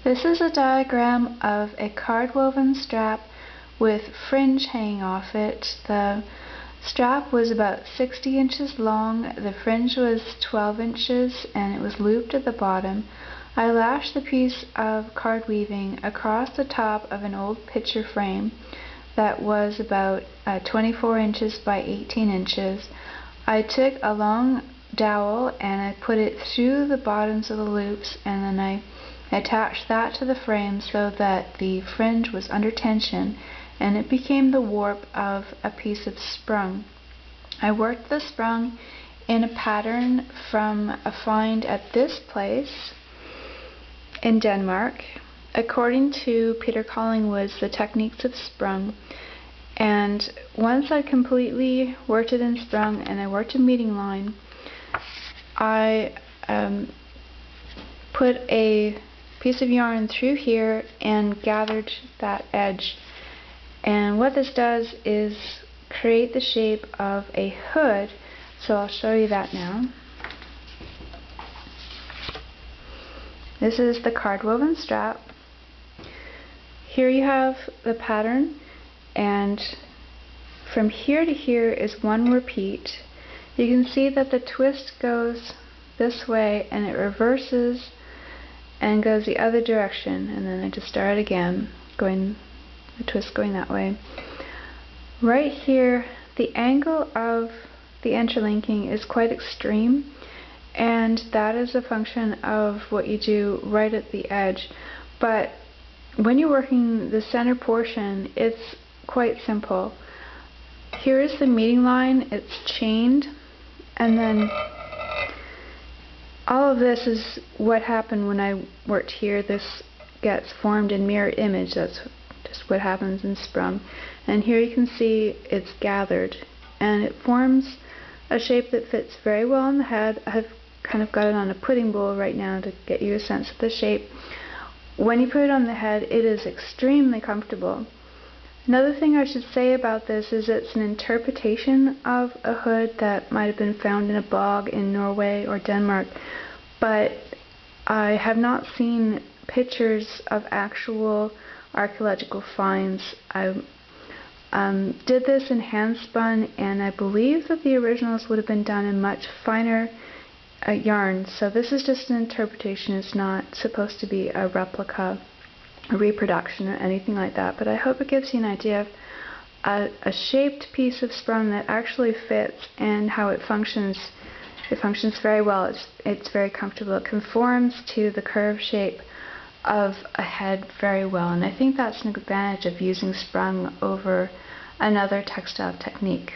This is a diagram of a card woven strap with fringe hanging off it. The strap was about 60 inches long, the fringe was 12 inches, and it was looped at the bottom. I lashed the piece of card weaving across the top of an old picture frame that was about 24 inches by 18 inches. I took a long dowel and I put it through the bottoms of the loops, and then I attached that to the frame so that the fringe was under tension and it became the warp of a piece of sprung. I worked the sprung in a pattern from a find at this place in Denmark, according to Peter Collingwood's The Techniques of Sprung. And once I completely worked it in sprung and I worked a meeting line, I put a piece of yarn through here and gathered that edge. And what this does is create the shape of a hood, so I'll show you that now. This is the card woven strap. Here you have the pattern, and from here to here is one repeat. You can see that the twist goes this way and it reverses and goes the other direction, and then I just start again, the twist going that way. Right here, the angle of the interlinking is quite extreme, and that is a function of what you do right at the edge. But when you're working the center portion, it's quite simple. Here is the meeting line, it's chained, and then all of this is what happened when I worked here. This gets formed in mirror image. That's just what happens in sprung. And here you can see it's gathered, and it forms a shape that fits very well on the head. I've kind of got it on a pudding bowl right now to get you a sense of the shape. When you put it on the head, it is extremely comfortable. Another thing I should say about this is it's an interpretation of a hood that might have been found in a bog in Norway or Denmark, but I have not seen pictures of actual archaeological finds. I did this in hand spun, and I believe that the originals would have been done in much finer yarn, so this is just an interpretation. It's not supposed to be a replica, a reproduction, or anything like that, but I hope it gives you an idea of a shaped piece of sprung that actually fits and how it functions. It functions very well. It's very comfortable. It conforms to the curved shape of a head very well, and I think that's an advantage of using sprung over another textile technique.